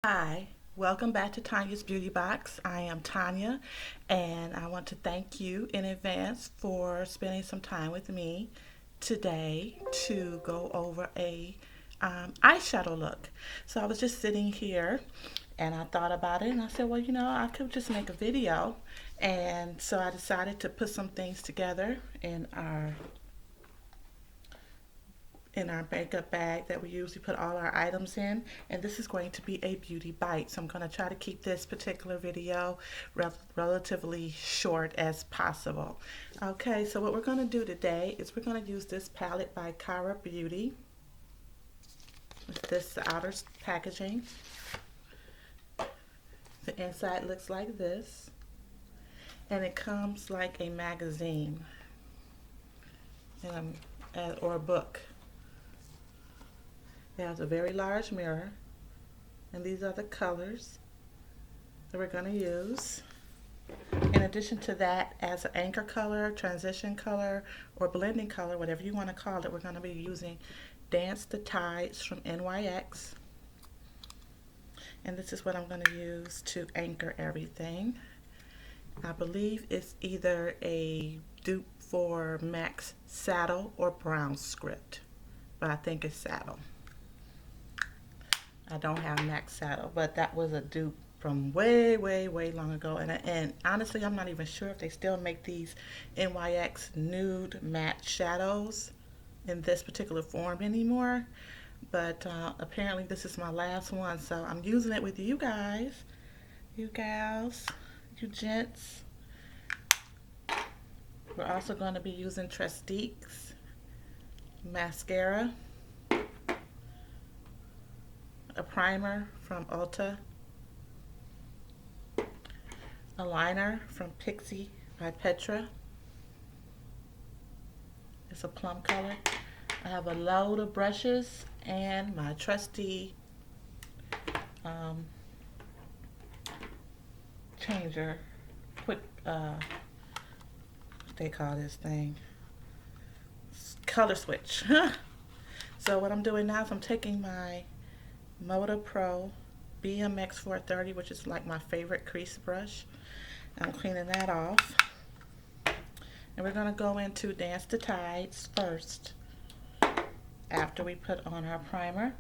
Hi, welcome back to Tanya's Beauty Box. I am Tanya, and I want to thank you in advance for spending some time with me today to go over a eyeshadow look. So I was just sitting here and I thought about it and I said, well, I could just make a video. And so I decided to put some things together in our makeup bag that we usually put all our items in, and this is going to be a beauty bite, so I'm going to try to keep this particular video relatively short as possible. Okay, so what we're going to do today is we're going to use this palette by Cara Beauty with this outer packaging. The inside looks like this, and it comes like a magazine or a book. It has a very large mirror, and these are the colors that we're going to use. In addition to that, as an anchor color, transition color, or blending color, whatever you want to call it, we're going to be using Dance the Tides from NYX. And this is what I'm going to use to anchor everything. I believe it's either a dupe for MAC's Saddle or Brown Script, but I think it's Saddle. I don't have MAC Saddle, but that was a dupe from way, way, way long ago. And honestly, I'm not even sure if they still make these NYX Nude matte shadows in this particular form anymore. But apparently this is my last one, so I'm using it with you guys, you gals, you gents. We're also going to be using Trustique's mascara, a primer from Ulta, a liner from Pixie by Petra. It's a plum color. I have a load of brushes and my trusty changer, quick, what they call this thing, color switch. So what I'm doing now is I'm taking my Moda Pro BMX 430, which is like my favorite crease brush. I'm cleaning that off. And we're going to go into Dance the Tides first after we put on our primer.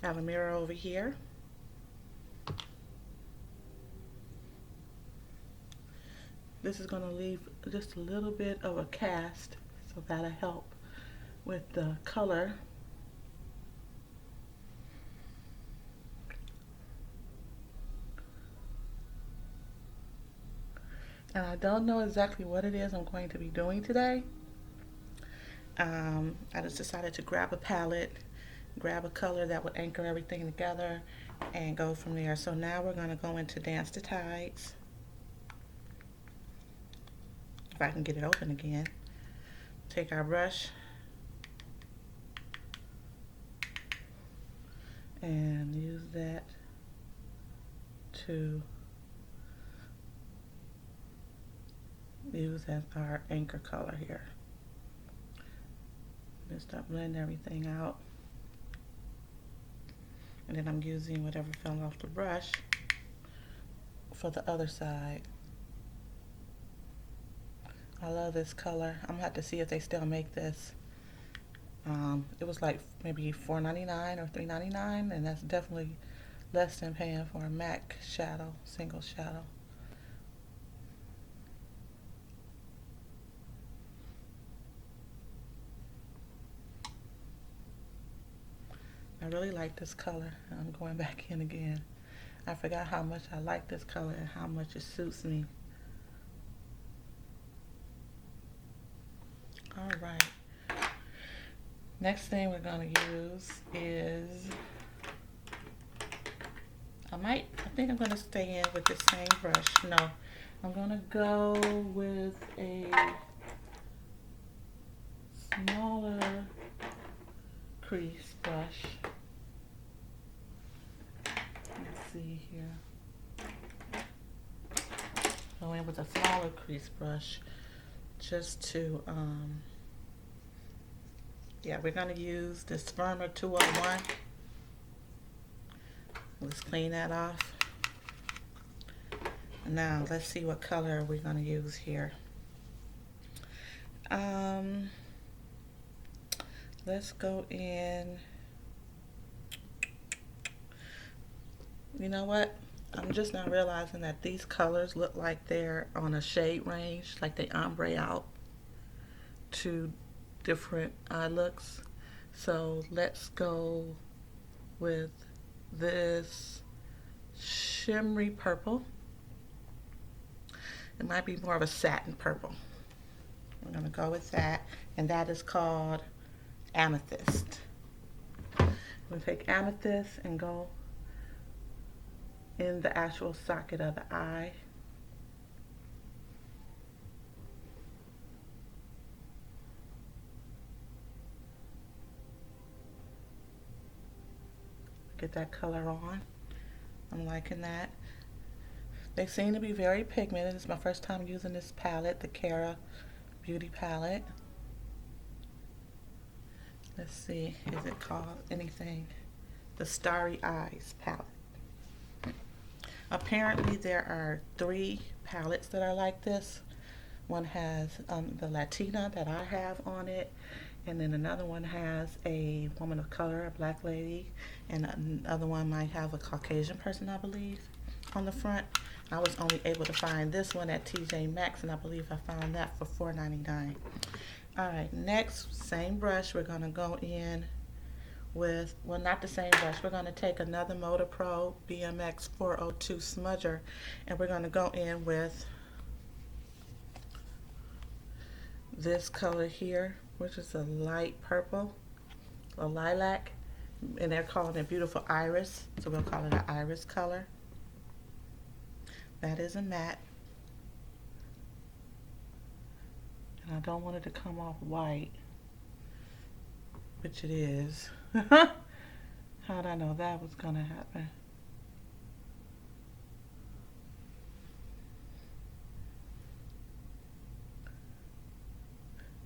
I have a mirror over here. This is going to leave just a little bit of a cast, so that'll help with the color. And I don't know exactly what it is I'm going to be doing today. I just decided to grab a palette, grab a color that would anchor everything together, and go from there. So now we're going to go into Dance the Tides. If I can get it open again. Take our brush and use that to use as our anchor color here. Just start blending everything out. And then I'm using whatever fell off the brush for the other side. I love this color. I'm gonna have to see if they still make this. It was like maybe $4.99 or $3.99, and that's definitely less than paying for a MAC shadow, single shadow. I really like this color. I'm going back in again. I forgot how much I like this color and how much it suits me. All right. Next thing we're going to use is, I think I'm going to stay in with the same brush. No, I'm going to go with a smaller crease brush. Let's see here. Go in with a smaller crease brush just to, yeah, we're going to use this Firmer 201. Let's clean that off. Now let's see what color we're going to use here. Let's go in. You know what? I'm just now realizing that these colors look like they're on a shade range, like they ombre out to different eye looks. So let's go with this shimmery purple. It might be more of a satin purple. I'm going to go with that, and that is called Amethyst. I'm going to take Amethyst and go in the actual socket of the eye. Get that color on. I'm liking that. They seem to be very pigmented. It's my first time using this palette, the Cara Beauty palette. Let's see, is it called anything? The Starry Eyes palette. Apparently there are 3 palettes that are like this. One has the Latina that I have on it, and then another one has a woman of color, a black lady, and another one might have a Caucasian person, I believe, on the front. I was only able to find this one at TJ Maxx, and I believe I found that for $4.99. Alright, next, same brush, we're going to go in with, well, not the same brush, we're going to take another Motor Pro BMX 402 smudger, and we're going to go in with this color here, which is a light purple, a lilac, and they're calling it Beautiful Iris, so we'll call it an iris color. That is a matte, and I don't want it to come off white, which it is. How did I know that was gonna happen?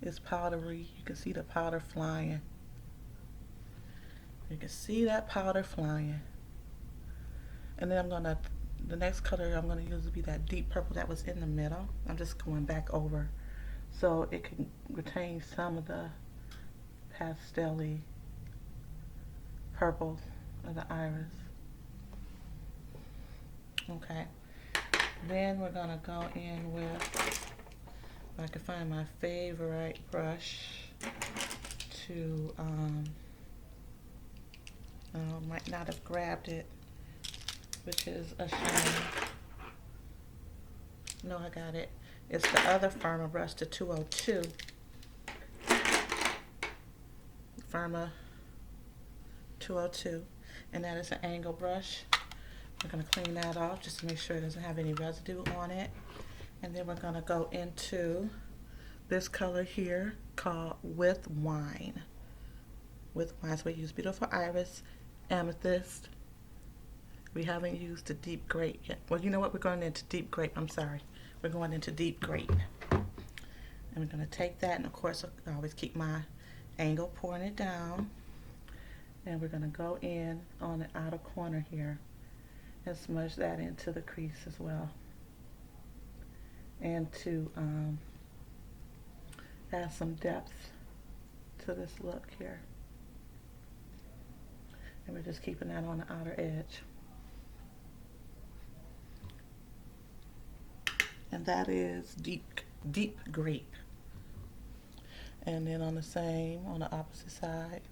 It's powdery. You can see the powder flying. You can see that powder flying. And then the next color I'm gonna use will be that deep purple that was in the middle. I'm just going back over so it can retain some of the pastel-y purple of the iris. Okay. Then we're gonna go in with, if I can find my favorite brush to, I might not have grabbed it, which is a shame. No, I got it. It's the other Firma brush, the 202. Firma 202. And that is an angle brush. We're going to clean that off just to make sure it doesn't have any residue on it. And then we're going to go into this color here called With Wine. With Wine. So we use Beautiful Iris, Amethyst. We haven't used the Deep Grape yet. Well, you know what? We're going into Deep Grape. I'm sorry. We're going into Deep Grape. And we're going to take that, and of course, I always keep my angle, pouring it down. And we're going to go in on the outer corner here and smudge that into the crease as well. And to add some depth to this look here. And we're just keeping that on the outer edge. And that is deep grape. And then on the opposite side,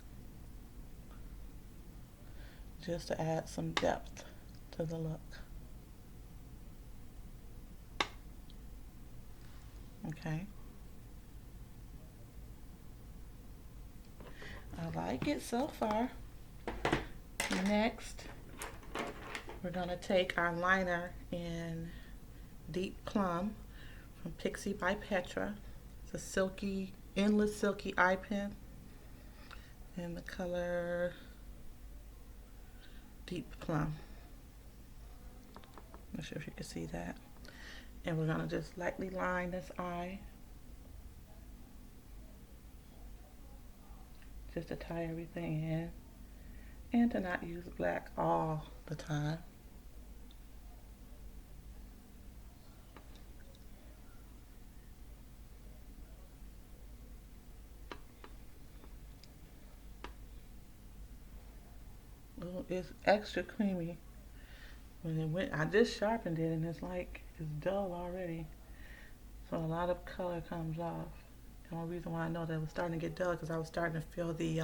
just to add some depth to the look. Okay. I like it so far. Next, we're going to take our liner in Deep Plum from Pixie by Petra. It's a silky, endless silky eye pen in the color Deep Plum. I'm not sure if you can see that. And we're going to just lightly line this eye just to tie everything in. and to not use black all the time. Ooh, it's extra creamy. When it went, I just sharpened it and it's like it's dull already. So a lot of color comes off. The only reason why I know that it was starting to get dull because I was starting to feel the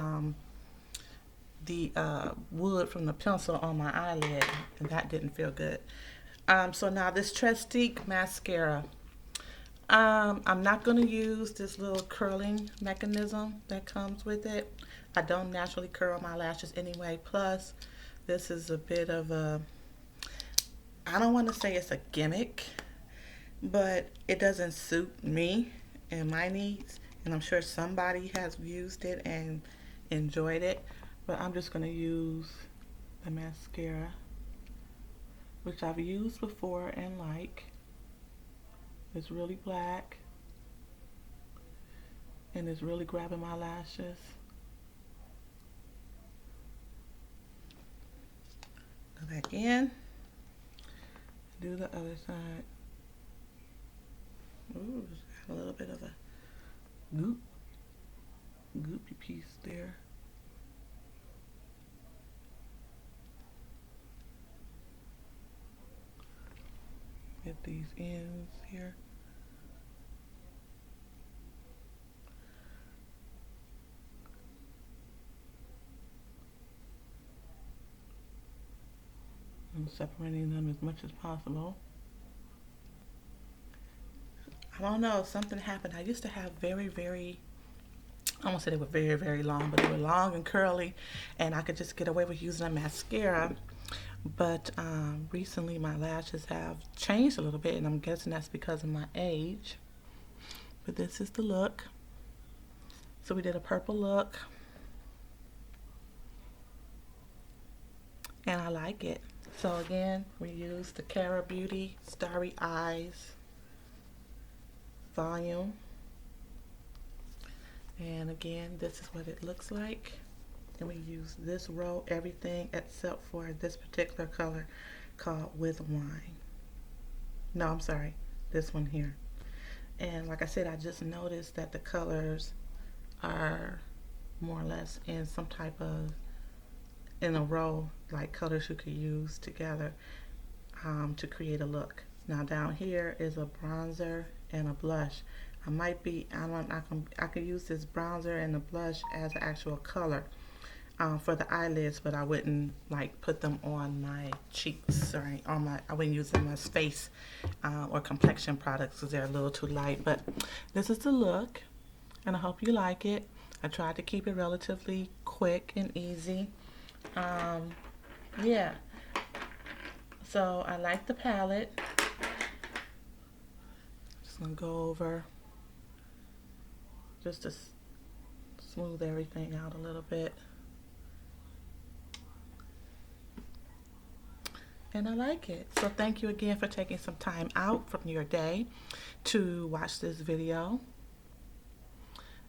wood from the pencil on my eyelid, and that didn't feel good. So now this Trestique mascara. I'm not going to use this little curling mechanism that comes with it. I don't naturally curl my lashes anyway. Plus, this is a bit of a, I don't want to say it's a gimmick, but it doesn't suit me and my needs. And I'm sure somebody has used it and enjoyed it. But I'm just going to use the mascara, which I've used before and like. It's really black and it's really grabbing my lashes. Go back in, do the other side. Ooh, just got a little bit of a goopy piece there. Get these ends here. I'm separating them as much as possible. I don't know, something happened. I used to have I won't say they were very long, but they were long and curly, and I could just get away with using a mascara. But recently my lashes have changed a little bit, and I'm guessing that's because of my age. But this is the look. So we did a purple look, and I like it. So again, we used the Cara Beauty Starry Eyes volume. And again, this is what it looks like. And we use this row, everything except for this particular color called With Wine. No, I'm sorry, this one here. And like I said, I just noticed that the colors are more or less in some type of, in a row, like colors you could use together to create a look. Now down here is a bronzer and a blush. I could use this bronzer and the blush as an actual color for the eyelids, but I wouldn't like put them on my cheeks or on my, I wouldn't use them as face or complexion products because they're a little too light. But this is the look, and I hope you like it. I tried to keep it relatively quick and easy. Yeah, so I like the palette. Just gonna go over just to smooth everything out a little bit. And I like it. So thank you again for taking some time out from your day to watch this video.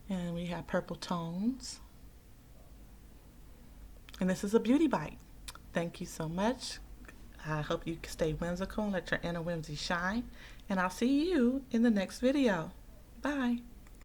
And we have purple tones. And this is a beauty bite. Thank you so much. I hope you stay whimsical and let your inner whimsy shine. And I'll see you in the next video. Bye.